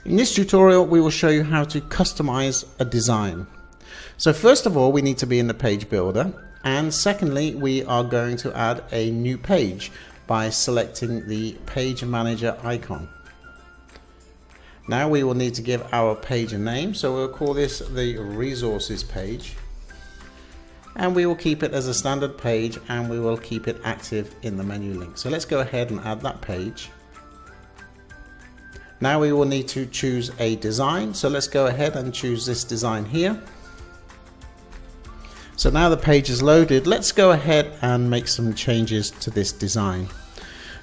In this tutorial, we will show you how to customize a design. So first of all, we need to be in the page builder. And secondly, we are going to add a new page by selecting the page manager icon. Now we will need to give our page a name. So we'll call this the resources page. And we will keep it as a standard page and we will keep it active in the menu link. So let's go ahead and add that page. Now we will need to choose a design. So let's go ahead and choose this design here. So now the page is loaded. Let's go ahead and make some changes to this design.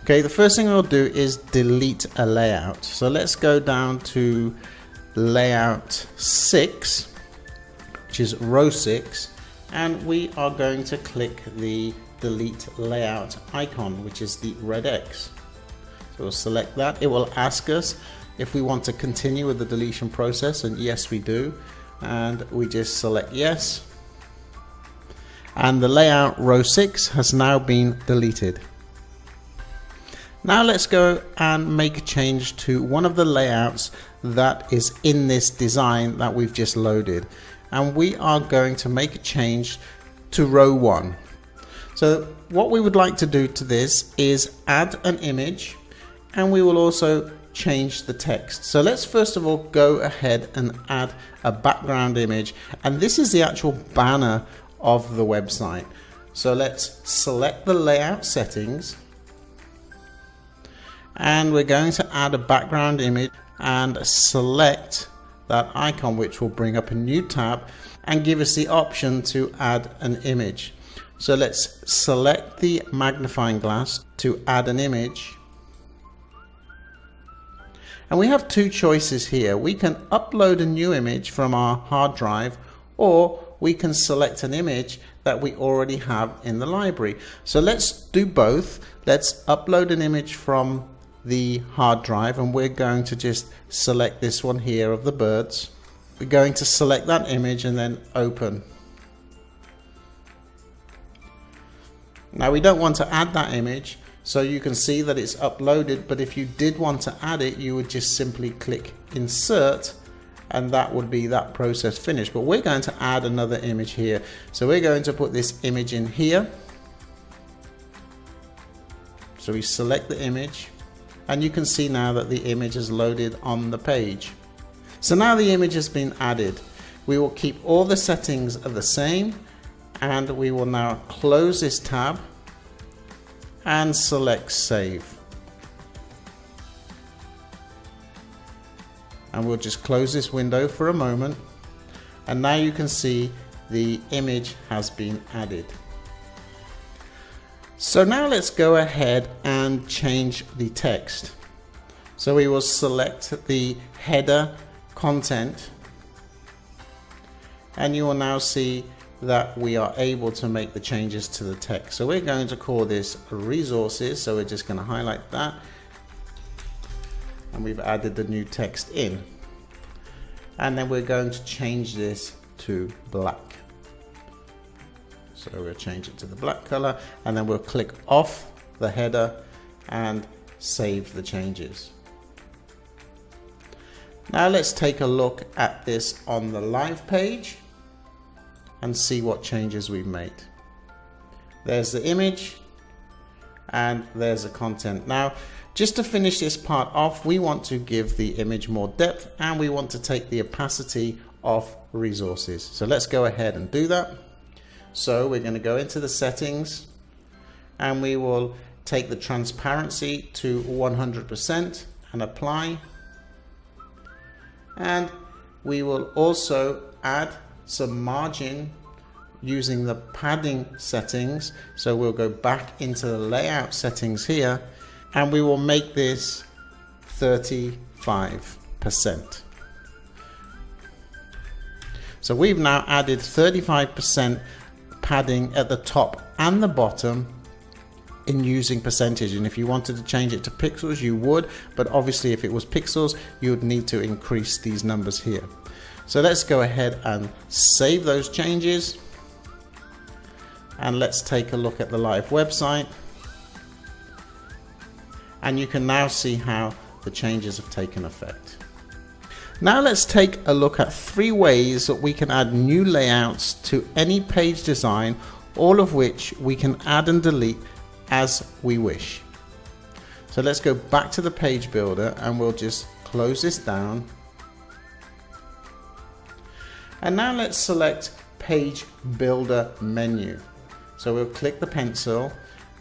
Okay, the first thing we'll do is delete a layout. So let's go down to layout 6, which is row 6. And we are going to click the delete layout icon, which is the red X. So we'll select that. It will ask us if we want to continue with the deletion process, and yes we do, and we just select yes, and the layout row 6 has now been deleted. Now let's go and make a change to one of the layouts that is in this design that we've just loaded. And we are going to make a change to row 1. So what we would like to do to this is add an image, and we will also change the text. So let's first of all go ahead and add a background image, and this is the actual banner of the website. So let's select the layout settings, and we're going to add a background image and select that icon, which will bring up a new tab and give us the option to add an image. So let's select the magnifying glass to add an image. And we have two choices here. We can upload a new image from our hard drive, or we can select an image that we already have in the library. So let's do both. Let's upload an image from the hard drive, and we're going to just select this one here of the birds. We're going to select that image and then open. Now we don't want to add that image, so you can see that it's uploaded, but if you did want to add it, you would just simply click insert, and that would be that process finished. But we're going to add another image here. So we're going to put this image in here. So we select the image, and you can see now that the image is loaded on the page. So now the image has been added. We will keep all the settings are the same, and we will now close this tab and select save. And we'll just close this window for a moment, and now you can see the image has been added. So now let's go ahead and change the text. So we will select the header content, and you will now see that we are able to make the changes to the text. So we're going to call this resources. So we're just going to highlight that, and we've added the new text in. And then we're going to change this to black. So we'll change it to the black color, and then we'll click off the header and save the changes. Now let's take a look at this on the live page and see what changes we've made. There's the image and there's the content. Now, just to finish this part off, we want to give the image more depth, and we want to take the opacity of resources. So let's go ahead and do that. So we're going to go into the settings, and we will take the transparency to 100% and apply. And we will also add some margin using the padding settings. So we'll go back into the layout settings here, and we will make this 35%. So we've now added 35% padding at the top and the bottom in using percentage. And if you wanted to change it to pixels, you would, but obviously if it was pixels, you would need to increase these numbers here. So let's go ahead and save those changes, and let's take a look at the live website. And you can now see how the changes have taken effect. Now let's take a look at 3 ways that we can add new layouts to any page design, all of which we can add and delete as we wish. So let's go back to the page builder and we'll just close this down. And now let's select Page Builder menu. So we'll click the pencil,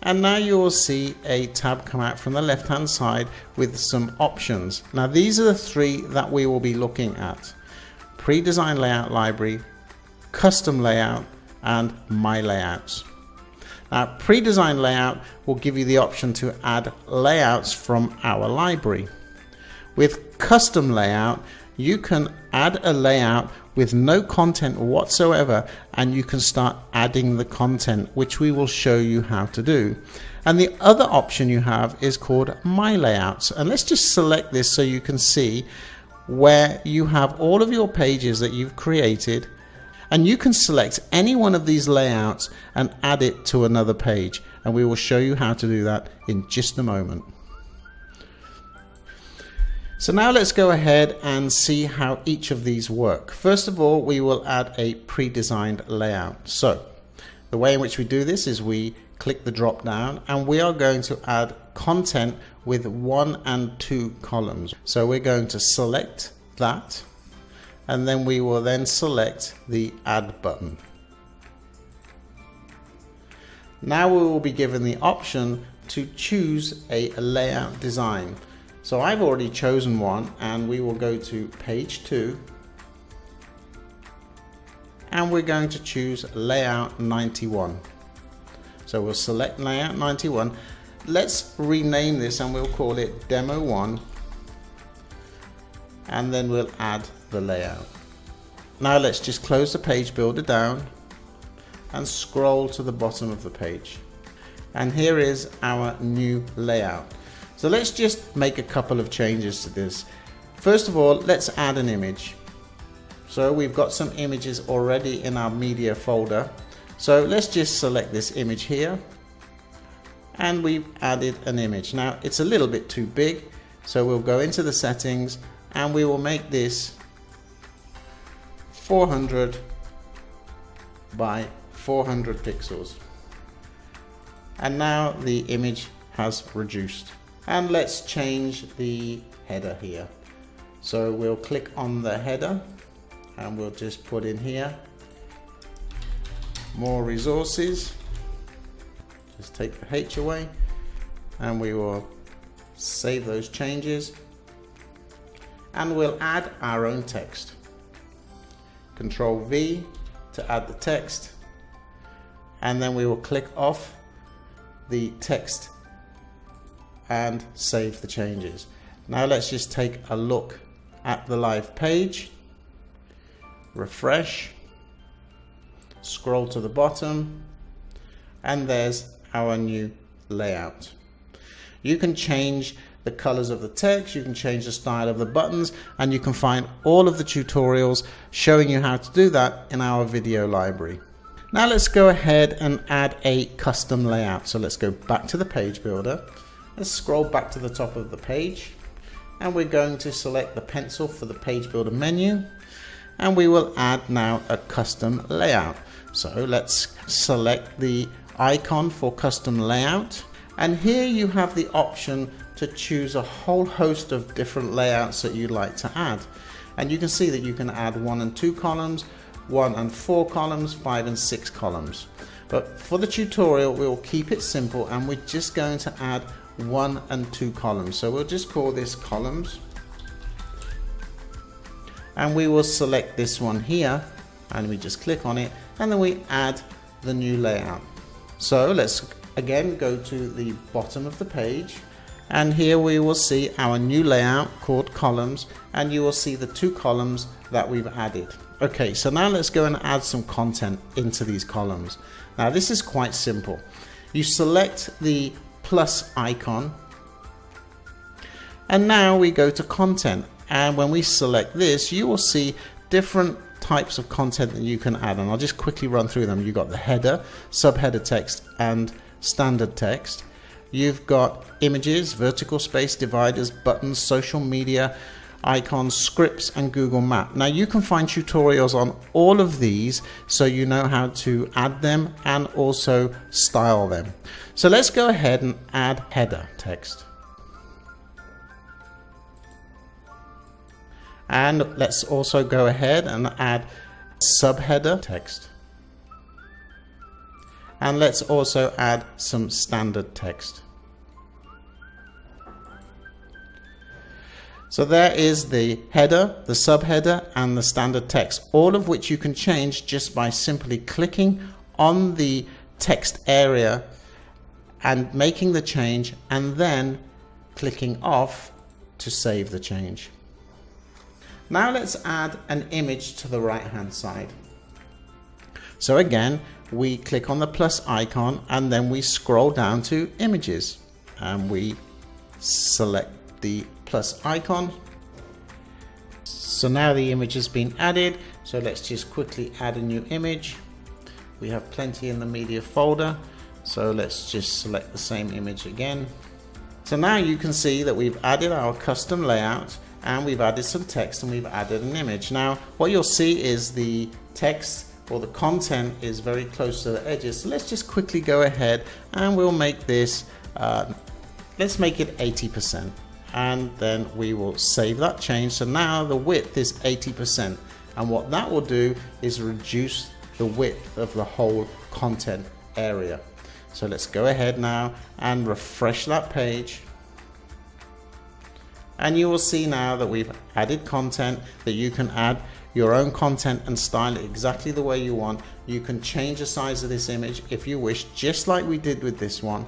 and now you will see a tab come out from the left hand side with some options. Now these are the 3 that we will be looking at: Pre-designed Layout Library, Custom Layout, and My Layouts. Now pre-designed layout will give you the option to add layouts from our library. With custom layout, you can add a layout with no content whatsoever, and you can start adding the content, which we will show you how to do. And the other option you have is called My Layouts, and let's just select this so you can see where you have all of your pages that you've created, and you can select any one of these layouts and add it to another page, and we will show you how to do that in just a moment. So now let's go ahead and see how each of these work. First of all, we will add a pre-designed layout. So the way in which we do this is we click the drop down, and we are going to add content with 1 and 2 columns. So we're going to select that, and then we will then select the add button. Now we will be given the option to choose a layout design. So I've already chosen one, and we will go to page 2, and we're going to choose layout 91. So we'll select layout 91. Let's rename this and we'll call it demo 1, and then we'll add the layout. Now let's just close the page builder down and scroll to the bottom of the page, and here is our new layout. So let's just make a couple of changes to this. First of all, let's add an image. So we've got some images already in our media folder, so let's just select this image here, and we've added an image. Now it's a little bit too big, so we'll go into the settings and we will make this 400 by 400 pixels, and now the image has reduced. And let's change the header here. So we'll click on the header and we'll just put in here more resources. Just take the H away, and we will save those changes, and we'll add our own text. Control V to add the text, and then we will click off the text and save the changes. Now let's just take a look at the live page, refresh, scroll to the bottom, and there's our new layout. You can change the colors of the text, you can change the style of the buttons, and you can find all of the tutorials showing you how to do that in our video library. Now let's go ahead and add a custom layout. So let's go back to the page builder. Let's scroll back to the top of the page, and we're going to select the pencil for the page builder menu, and we will add now a custom layout. So let's select the icon for custom layout, and here you have the option to choose a whole host of different layouts that you'd like to add, and you can see that you can add 1 and 2 columns, 1 and 4 columns, 5 and 6 columns. But for the tutorial we will keep it simple, and we're just going to add 1 and 2 columns. So we'll just call this columns, and we will select this one here, and we just click on it, and then we add the new layout. So let's again go to the bottom of the page, and here we will see our new layout called columns, and you will see the 2 columns that we've added. Okay, so now let's go and add some content into these columns. Now this is quite simple. You select the plus icon, and now we go to content, and when we select this you will see different types of content that you can add, and I'll just quickly run through them. You've got the header, subheader text, and standard text. You've got images, vertical space dividers, buttons, social media, icons, scripts, and Google Map. Now you can find tutorials on all of these so you know how to add them and also style them. So let's go ahead and add header text. And let's also go ahead and add subheader text. And let's also add some standard text. So there is the header, the subheader, and the standard text, all of which you can change just by simply clicking on the text area and making the change, and then clicking off to save the change. Now let's add an image to the right hand side. So again, we click on the plus icon and then we scroll down to images and we select the plus icon. So now the image has been added. So let's just quickly add a new image. We have plenty in the media folder. So let's just select the same image again. So now you can see that we've added our custom layout and we've added some text and we've added an image. Now what you'll see is the text or the content is very close to the edges. So let's just quickly go ahead and we'll make this, let's make it 80%. And then we will save that change. So now the width is 80%. And what that will do is reduce the width of the whole content area. So let's go ahead now and refresh that page. And you will see now that we've added content, that you can add your own content and style it exactly the way you want. You can change the size of this image if you wish, just like we did with this one.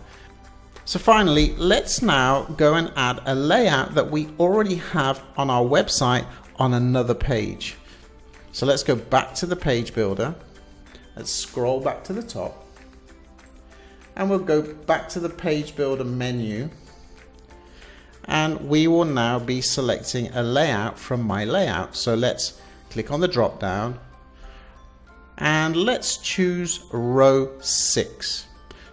So finally, let's now go and add a layout that we already have on our website on another page. So let's go back to the page builder. Let's scroll back to the top. And we'll go back to the page builder menu. And we will now be selecting a layout from my layout. So let's click on the drop down and let's choose row 6.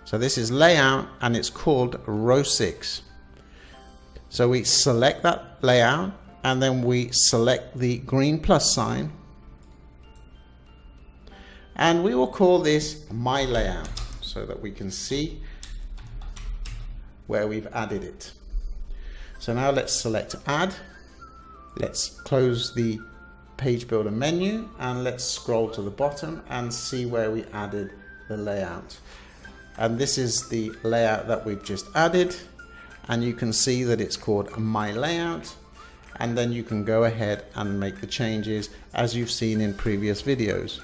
So this is layout and it's called row 6. So we select that layout and then we select the green plus sign and we will call this my layout so that we can see where we've added it. So now let's select add. Let's close the page builder menu and let's scroll to the bottom and see where we added the layout. And this is the layout that we've just added. And you can see that it's called my layout. And then you can go ahead and make the changes as you've seen in previous videos.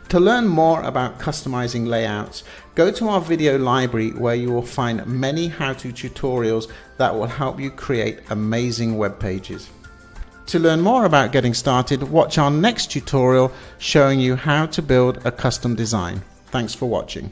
To learn more about customizing layouts, go to our video library where you will find many how-to tutorials that will help you create amazing web pages. To learn more about getting started, watch our next tutorial showing you how to build a custom design. Thanks for watching.